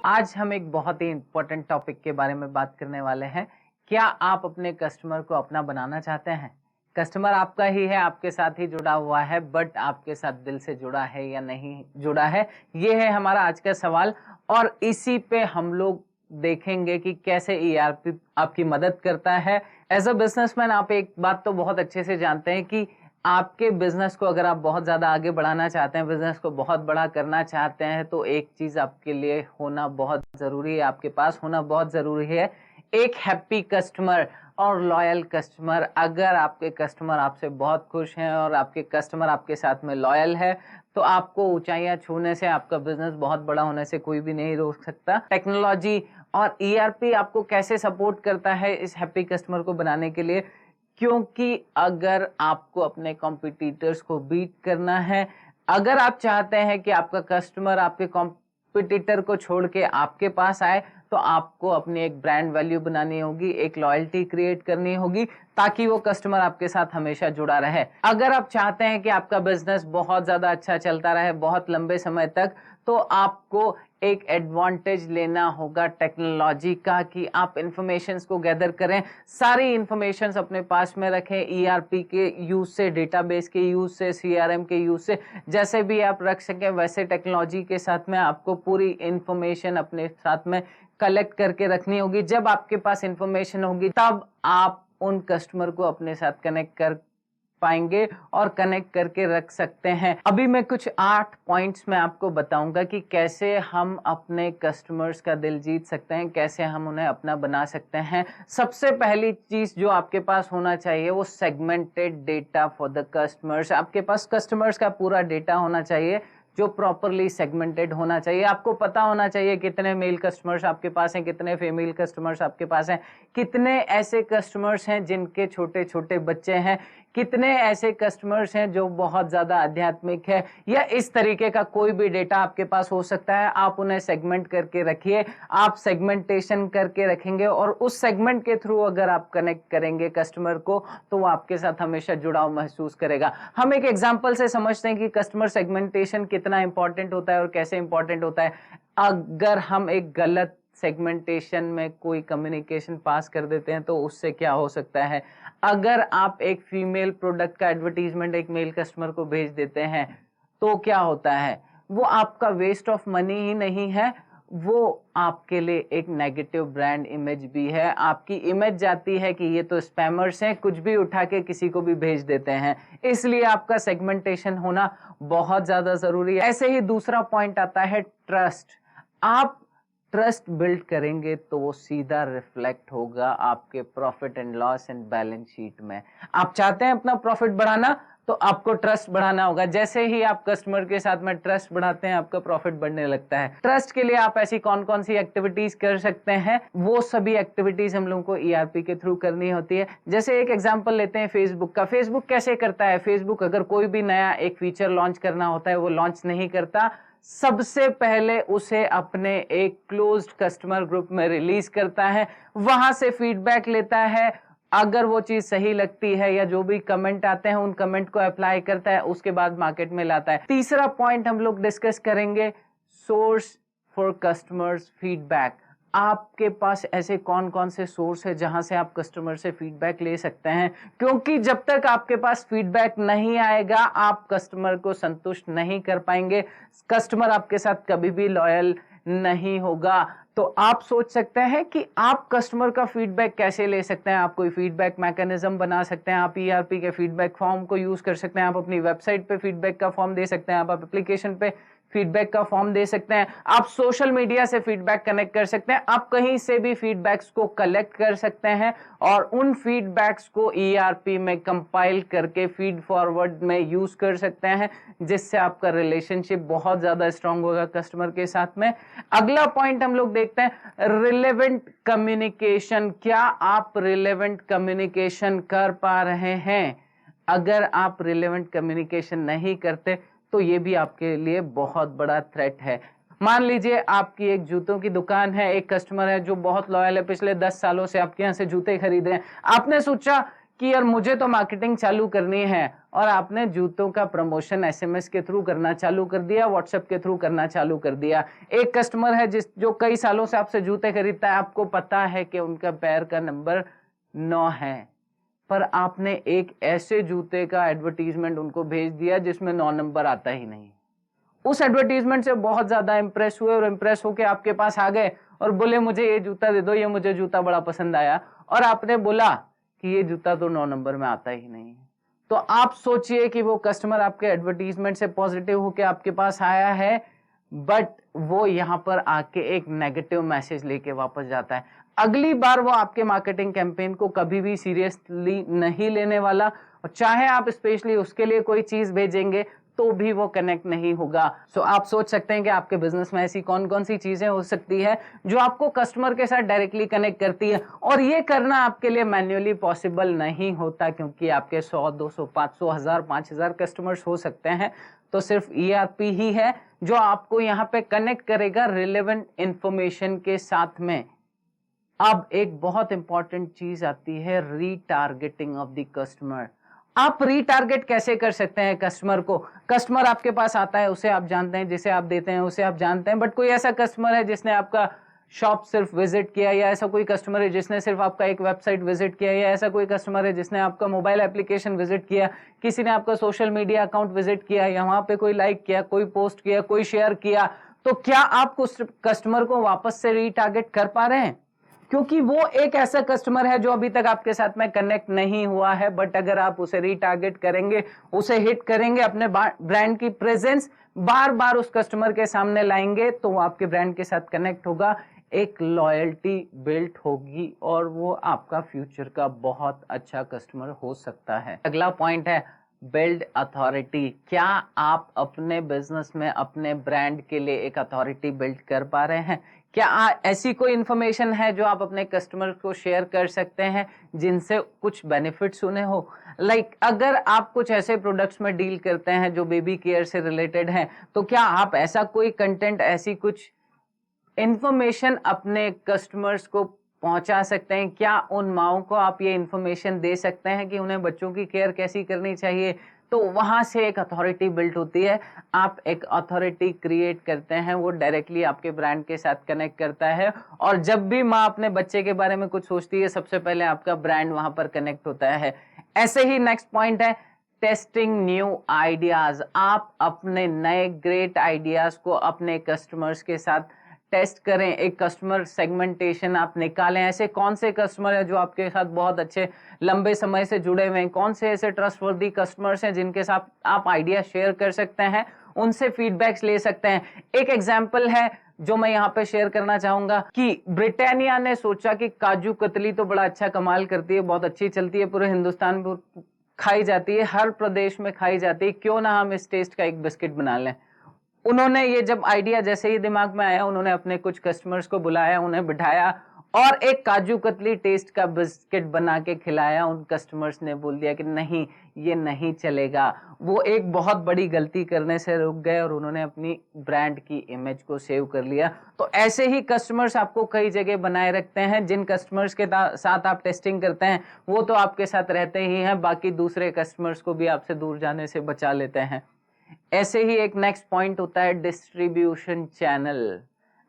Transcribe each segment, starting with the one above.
आज हम एक बहुत ही इम्पोर्टेंट टॉपिक के बारे में बात करने वाले हैं। क्या आप अपने कस्टमर को अपना बनाना चाहते हैं? कस्टमर आपका ही है, आपके साथ ही जुड़ा हुआ है, बट आपके साथ दिल से जुड़ा है या नहीं जुड़ा है, ये है हमारा आज का सवाल। और इसी पे हम लोग देखेंगे कि कैसे ईआरपी आपकी मदद करता है। एज अ बिजनेसमैन आप एक बात तो बहुत अच्छे से जानते हैं कि आपके बिजनेस को अगर आप बहुत ज़्यादा आगे बढ़ाना चाहते हैं, बिजनेस को बहुत बड़ा करना चाहते हैं, तो एक चीज़ आपके लिए होना बहुत ज़रूरी है, आपके पास होना बहुत ज़रूरी है, एक हैप्पी कस्टमर और लॉयल कस्टमर। अगर आपके कस्टमर आपसे बहुत खुश हैं और आपके कस्टमर आपके साथ में लॉयल है, तो आपको ऊंचाइयां छूने से, आपका बिजनेस बहुत बड़ा होने से कोई भी नहीं रोक सकता। टेक्नोलॉजी और ईआरपी आपको कैसे सपोर्ट करता है इस हैप्पी कस्टमर को बनाने के लिए? क्योंकि अगर आपको अपने कॉम्पिटिटर्स को बीट करना है, अगर आप चाहते हैं कि आपका कस्टमर आपके कॉम्पिटिटर को छोड़ के आपके पास आए, तो आपको अपनी एक ब्रांड वैल्यू बनानी होगी, एक लॉयल्टी क्रिएट करनी होगी, ताकि वो कस्टमर आपके साथ हमेशा जुड़ा रहे। अगर आप चाहते हैं कि आपका बिजनेस बहुत ज्यादा अच्छा चलता रहे बहुत लंबे समय तक, तो आपको एक एडवांटेज लेना होगा टेक्नोलॉजी का, कि आप इंफॉर्मेशंस को गैदर करें, सारी इंफॉर्मेशंस अपने पास में रखें, ईआरपी के यूज से, डेटाबेस के यूज से, सीआरएम के यूज से, जैसे भी आप रख सकें वैसे टेक्नोलॉजी के साथ में आपको पूरी इंफॉर्मेशन अपने साथ में कलेक्ट करके रखनी होगी। जब आपके पास इंफॉर्मेशन होगी, तब आप उन कस्टमर को अपने साथ कनेक्ट कर पाएंगे और कनेक्ट करके रख सकते हैं। अभी मैं कुछ 8 पॉइंट्स में आपको बताऊंगा कि कैसे हम अपने कस्टमर्स का दिल जीत सकते हैं, कैसे हम उन्हें अपना बना सकते हैं। सबसे पहली चीज जो आपके पास होना चाहिए वो segmented data for the customers. आपके पास कस्टमर्स का पूरा डेटा होना चाहिए जो प्रॉपरली सेगमेंटेड होना चाहिए। आपको पता होना चाहिए कितने मेल कस्टमर्स आपके पास हैं, कितने फीमेल कस्टमर्स आपके पास हैं, कितने ऐसे कस्टमर्स हैं जिनके छोटे छोटे बच्चे हैं, कितने ऐसे कस्टमर्स हैं जो बहुत ज्यादा आध्यात्मिक है, या इस तरीके का कोई भी डेटा आपके पास हो सकता है। आप उन्हें सेगमेंट करके रखिए, आप सेगमेंटेशन करके रखेंगे और उस सेगमेंट के थ्रू अगर आप कनेक्ट करेंगे कस्टमर को, तो वो आपके साथ हमेशा जुड़ाव महसूस करेगा। हम एक एग्जांपल से समझते हैं कि कस्टमर सेगमेंटेशन कितना इंपॉर्टेंट होता है और कैसे इंपॉर्टेंट होता है। अगर हम एक गलत सेगमेंटेशन में कोई कम्युनिकेशन पास कर देते हैं, तो उससे क्या हो सकता है? अगर आप एक फीमेल प्रोडक्ट का एडवर्टीजमेंट एक मेल कस्टमर को भेज देते हैं, तो क्या होता है? वो आपका वेस्ट ऑफ मनी ही नहीं है, वो आपके लिए एक नेगेटिव ब्रांड इमेज भी है। आपकी इमेज जाती है कि ये तो स्पैमर्स हैं, कुछ भी उठा के किसी को भी भेज देते हैं। इसलिए आपका सेगमेंटेशन होना बहुत ज्यादा जरूरी है। ऐसे ही दूसरा पॉइंट आता है ट्रस्ट। आप ट्रस्ट बिल्ड करेंगे तो वो सीधा रिफ्लेक्ट होगा आपके profit and loss and balance sheet में। आप चाहते हैं अपना प्रॉफिट बढ़ाना, तो आपको ट्रस्ट बढ़ाना होगा। जैसे ही आप कस्टमर के साथ में ट्रस्ट बढ़ाते हैं, आपका प्रॉफिट बढ़ने लगता है। ट्रस्ट के लिए आप ऐसी कौन कौन सी एक्टिविटीज कर सकते हैं? वो सभी एक्टिविटीज हम लोगों को ईआरपी के थ्रू करनी होती है। जैसे एक एग्जांपल लेते हैं फेसबुक का। फेसबुक कैसे करता है? फेसबुक अगर कोई भी नया एक फीचर लॉन्च करना होता है, वो लॉन्च नहीं करता, सबसे पहले उसे अपने एक क्लोज्ड कस्टमर ग्रुप में रिलीज करता है, वहां से फीडबैक लेता है, अगर वो चीज सही लगती है या जो भी कमेंट आते हैं उन कमेंट को अप्लाई करता है, उसके बाद मार्केट में लाता है। तीसरा पॉइंट हम लोग डिस्कस करेंगे, सोर्स फॉर कस्टमर्स फीडबैक। आपके पास ऐसे कौन कौन से सोर्स है जहां से आप कस्टमर से फीडबैक ले सकते हैं? क्योंकि जब तक आपके पास फीडबैक नहीं आएगा, आप कस्टमर को संतुष्ट नहीं कर पाएंगे, कस्टमर आपके साथ कभी भी लॉयल नहीं होगा। तो आप सोच सकते हैं कि आप कस्टमर का फीडबैक कैसे ले सकते हैं। आप कोई फीडबैक मैकेनिज्म बना सकते हैं, आप ईआरपी के फीडबैक फॉर्म को यूज कर सकते हैं, आप अपनी वेबसाइट पे फीडबैक का फॉर्म दे सकते हैं, आप एप्लीकेशन पे फीडबैक का फॉर्म दे सकते हैं, आप सोशल मीडिया से फीडबैक कनेक्ट कर सकते हैं, आप कहीं से भी फीडबैक्स को कलेक्ट कर सकते हैं और उन फीडबैक्स को ईआरपी में कंपाइल करके फीड फॉरवर्ड में यूज कर सकते हैं, जिससे आपका रिलेशनशिप बहुत ज्यादा स्ट्रांग होगा कस्टमर के साथ में। अगला पॉइंट हम लोग देखते हैं, रिलेवेंट कम्युनिकेशन। क्या आप रिलेवेंट कम्युनिकेशन कर पा रहे हैं? अगर आप रिलेवेंट कम्युनिकेशन नहीं करते, तो ये भी आपके लिए बहुत बड़ा थ्रेट है। मान लीजिए आपकी एक जूतों की दुकान है, एक कस्टमर है जो बहुत लॉयल है, पिछले 10 सालों से आपके यहाँ से जूते खरीद रहे हैं। आपने सोचा कि यार मुझे तो मार्केटिंग चालू करनी है, और आपने जूतों का प्रमोशन एसएमएस के थ्रू करना चालू कर दिया, व्हाट्सएप के थ्रू करना चालू कर दिया। एक कस्टमर है जो कई सालों से आपसे जूते खरीदता है, आपको पता है कि उनका पैर का नंबर 9 है, पर आपने एक ऐसे जूते का एडवर्टीजमेंट उनको भेज दिया जिसमें 9 नंबर आता ही नहीं। उस एडवर्टीजमेंट से बहुत ज्यादा इंप्रेस हुए और इंप्रेस होके आपके पास आ गए और बोले मुझे ये जूता दे दो, ये मुझे जूता बड़ा पसंद आया, और आपने बोला कि ये जूता तो 9 नंबर में आता ही नहीं है। तो आप सोचिए कि वो कस्टमर आपके एडवर्टीजमेंट से पॉजिटिव होके आपके पास आया है, बट वो यहाँ पर आके एक नेगेटिव मैसेज लेके वापस जाता है। अगली बार वो आपके मार्केटिंग कैंपेन को कभी भी सीरियसली नहीं लेने वाला, और चाहे आप स्पेशली उसके लिए कोई चीज भेजेंगे तो भी वो कनेक्ट नहीं होगा। सो आप सोच सकते हैं कि आपके बिजनेस में ऐसी कौन कौन सी चीजें हो सकती है जो आपको कस्टमर के साथ डायरेक्टली कनेक्ट करती है, और ये करना आपके लिए मैन्युअली पॉसिबल नहीं होता, क्योंकि आपके 100, 200, 500, 1000, 5000 कस्टमर्स हो सकते हैं। तो सिर्फ ERP ही है जो आपको यहाँ पे कनेक्ट करेगा रिलेवेंट इंफॉर्मेशन के साथ में। अब एक बहुत इंपॉर्टेंट चीज आती है, रीटारगेटिंग ऑफ द कस्टमर। आप रीटारगेट कैसे कर सकते हैं कस्टमर को? कस्टमर आपके पास आता है, उसे आप जानते हैं, जिसे आप देते हैं उसे आप जानते हैं, बट कोई ऐसा कस्टमर है जिसने आपका शॉप सिर्फ विजिट किया, या ऐसा कोई कस्टमर है जिसने सिर्फ आपका एक वेबसाइट विजिट किया, या ऐसा कोई कस्टमर है जिसने आपका मोबाइल एप्लीकेशन विजिट किया, किसी ने आपका सोशल मीडिया अकाउंट विजिट किया, या वहां पे कोई लाइक किया, कोई पोस्ट किया, कोई शेयर किया, तो क्या आप उस कस्टमर को वापस से रीटारगेट कर पा रहे हैं? क्योंकि वो एक ऐसा कस्टमर है जो अभी तक आपके साथ में कनेक्ट नहीं हुआ है, बट अगर आप उसे रीटारगेट करेंगे, उसे हिट करेंगे, अपने ब्रांड की प्रेजेंस बार बार उस कस्टमर के सामने लाएंगे, तो वो आपके ब्रांड के साथ कनेक्ट होगा, एक लॉयल्टी बिल्ट होगी, और वो आपका फ्यूचर का बहुत अच्छा कस्टमर हो सकता है। अगला पॉइंट है बिल्ड अथॉरिटी। क्या आप अपने बिजनेस में अपने ब्रांड के लिए एक अथॉरिटी बिल्ड कर पा रहे हैं? क्या ऐसी कोई इंफॉर्मेशन है जो आप अपने कस्टमर को शेयर कर सकते हैं जिनसे कुछ बेनिफिट सुने हो? लाइक अगर आप कुछ ऐसे प्रोडक्ट्स में डील करते हैं जो बेबी केयर से रिलेटेड हैं, तो क्या आप ऐसा कोई कंटेंट, ऐसी कुछ इंफॉर्मेशन अपने कस्टमर्स को पहुंचा सकते हैं? क्या उन माओं को आप ये इंफॉर्मेशन दे सकते हैं कि उन्हें बच्चों की केयर कैसी करनी चाहिए? तो वहां से एक अथॉरिटी बिल्ट होती है, आप एक अथॉरिटी क्रिएट करते हैं, वो डायरेक्टली आपके ब्रांड के साथ कनेक्ट करता है, और जब भी माँ अपने बच्चे के बारे में कुछ सोचती है, सबसे पहले आपका ब्रांड वहां पर कनेक्ट होता है। ऐसे ही नेक्स्ट पॉइंट है टेस्टिंग न्यू आइडियाज। आप अपने नए ग्रेट आइडियाज को अपने कस्टमर्स के साथ टेस्ट करें, एक कस्टमर सेगमेंटेशन आप निकालें। ऐसे कौन से कस्टमर हैं जो आपके साथ बहुत अच्छे लंबे समय से जुड़े हुए हैं, कौन से ऐसे ट्रस्टवर्दी कस्टमर्स हैं जिनके साथ आप आइडिया शेयर कर सकते हैं, उनसे फीडबैक्स ले सकते हैं। एक एग्जांपल है जो मैं यहाँ पे शेयर करना चाहूंगा कि ब्रिटानिया ने सोचा कि काजू कतली तो बड़ा अच्छा कमाल करती है, बहुत अच्छी चलती है, पूरे हिंदुस्तान में खाई जाती है, हर प्रदेश में खाई जाती है, क्यों ना हम इस टेस्ट का एक बिस्किट बना लें। उन्होंने ये जब आइडिया जैसे ही दिमाग में आया, उन्होंने अपने कुछ कस्टमर्स को बुलाया, उन्हें बिठाया और एक काजू कतली टेस्ट का बिस्किट बना के खिलाया। उन कस्टमर्स ने बोल दिया कि नहीं, ये नहीं चलेगा। वो एक बहुत बड़ी गलती करने से रुक गए और उन्होंने अपनी ब्रांड की इमेज को सेव कर लिया। तो ऐसे ही कस्टमर्स आपको कई जगह बनाए रखते हैं। जिन कस्टमर्स के साथ आप टेस्टिंग करते हैं वो तो आपके साथ रहते ही हैं, बाकी दूसरे कस्टमर्स को भी आपसे दूर जाने से बचा लेते हैं। ऐसे ही एक नेक्स्ट पॉइंट होता है डिस्ट्रीब्यूशन चैनल।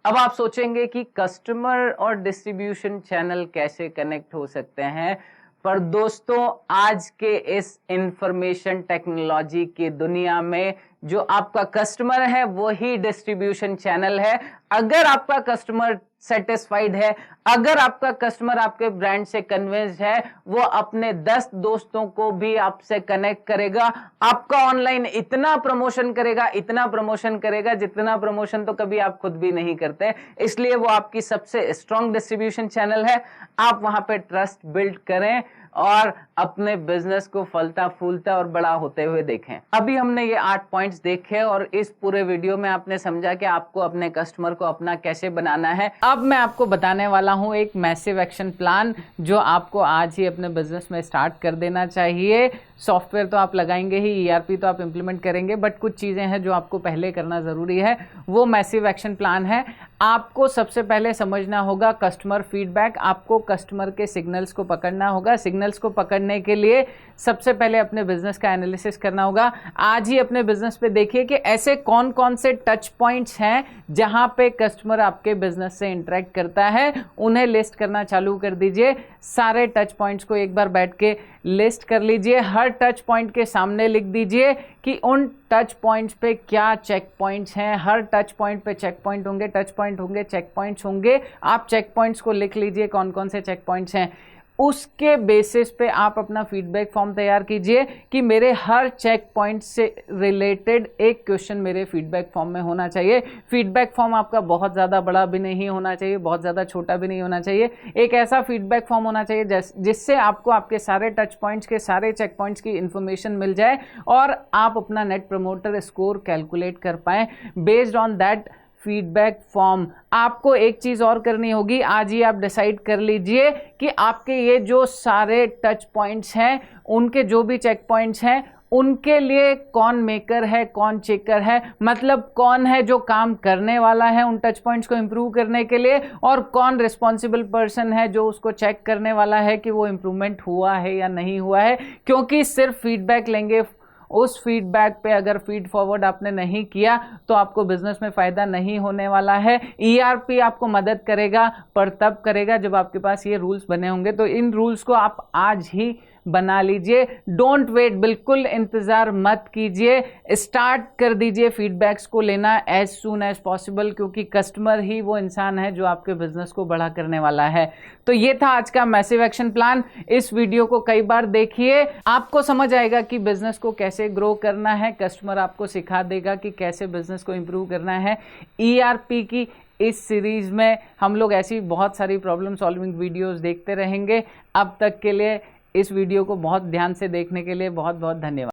अब आप सोचेंगे कि कस्टमर और डिस्ट्रीब्यूशन चैनल कैसे कनेक्ट हो सकते हैं, पर दोस्तों आज के इस इंफॉर्मेशन टेक्नोलॉजी की दुनिया में जो आपका कस्टमर है वो ही डिस्ट्रीब्यूशन चैनल है। अगर आपका कस्टमर सेटिस्फाइड है, अगर आपका कस्टमर आपके ब्रांड से कन्विंस्ड है, वो अपने 10 दोस्तों को भी आपसे कनेक्ट करेगा, आपका ऑनलाइन इतना प्रमोशन करेगा, इतना प्रमोशन करेगा जितना प्रमोशन तो कभी आप खुद भी नहीं करते। इसलिए वो आपकी सबसे स्ट्रॉन्ग डिस्ट्रीब्यूशन चैनल है। आप वहां पे ट्रस्ट बिल्ड करें और अपने बिजनेस को फलता फूलता और बड़ा होते हुए देखें। अभी हमने ये 8 पॉइंट्स देखे और इस पूरे वीडियो में आपने समझा कि आपको अपने कस्टमर को अपना कैसे बनाना है। अब मैं आपको बताने वाला हूं एक मैसिव एक्शन प्लान जो आपको आज ही अपने बिजनेस में स्टार्ट कर देना चाहिए। सॉफ्टवेयर तो आप लगाएंगे ही, ERP तो आप इम्प्लीमेंट करेंगे, बट कुछ चीज़ें हैं जो आपको पहले करना ज़रूरी है, वो मैसिव एक्शन प्लान है। आपको सबसे पहले समझना होगा कस्टमर फीडबैक, आपको कस्टमर के सिग्नल्स को पकड़ना होगा। सिग्नल्स को पकड़ने के लिए सबसे पहले अपने बिजनेस का एनालिसिस करना होगा। आज ही अपने बिजनेस पे देखिए कि ऐसे कौन कौन से टच पॉइंट्स हैं जहां पे कस्टमर आपके बिजनेस से इंटरेक्ट करता है, उन्हें लिस्ट करना चालू कर दीजिए। सारे टच पॉइंट्स को एक बार बैठ के लिस्ट कर लीजिए। हर टच पॉइंट के सामने लिख दीजिए कि उन टच पॉइंट्स पे क्या चेक पॉइंट्स हैं। हर टच पॉइंट पे चेक पॉइंट होंगे, टच पॉइंट होंगे, चेक पॉइंट्स होंगे। आप चेक पॉइंट्स को लिख लीजिए कौन कौन से चेक पॉइंट्स हैं। उसके बेसिस पे आप अपना फीडबैक फॉर्म तैयार कीजिए कि मेरे हर चेक पॉइंट से रिलेटेड एक क्वेश्चन मेरे फीडबैक फॉर्म में होना चाहिए। फीडबैक फॉर्म आपका बहुत ज़्यादा बड़ा भी नहीं होना चाहिए, बहुत ज़्यादा छोटा भी नहीं होना चाहिए। एक ऐसा फीडबैक फॉर्म होना चाहिए जिससे आपको आपके सारे टच पॉइंट्स के सारे चेक पॉइंट्स की इन्फॉर्मेशन मिल जाए और आप अपना नेट प्रमोटर स्कोर कैलकुलेट कर पाएँ based on that feedback form. आपको एक चीज़ और करनी होगी, आज ही आप डिसाइड कर लीजिए कि आपके ये जो सारे टच पॉइंट्स हैं, उनके जो भी चेक पॉइंट्स हैं, उनके लिए कौन मेकर है, कौन चेकर है, मतलब कौन है जो काम करने वाला है उन टच पॉइंट्स को इम्प्रूव करने के लिए, और कौन रिस्पॉन्सिबल पर्सन है जो उसको चेक करने वाला है कि वो इम्प्रूवमेंट हुआ है या नहीं हुआ है। क्योंकि सिर्फ फीडबैक लेंगे, उस फीडबैक पे अगर फीड फॉरवर्ड आपने नहीं किया तो आपको बिजनेस में फ़ायदा नहीं होने वाला है। ERP आपको मदद करेगा, पर तब करेगा जब आपके पास ये रूल्स बने होंगे। तो इन रूल्स को आप आज ही बना लीजिए। डोंट वेट, बिल्कुल इंतज़ार मत कीजिए, स्टार्ट कर दीजिए फीडबैक्स को लेना एज सून एज पॉसिबल, क्योंकि कस्टमर ही वो इंसान है जो आपके बिजनेस को बड़ा करने वाला है। तो ये था आज का मैसिव एक्शन प्लान। इस वीडियो को कई बार देखिए, आपको समझ आएगा कि बिजनेस को कैसे ग्रो करना है। कस्टमर आपको सिखा देगा कि कैसे बिजनेस को इंप्रूव करना है। ERP की इस सीरीज में हम लोग ऐसी बहुत सारी प्रॉब्लम सॉल्विंग वीडियोस देखते रहेंगे। अब तक के लिए इस वीडियो को बहुत ध्यान से देखने के लिए बहुत बहुत धन्यवाद।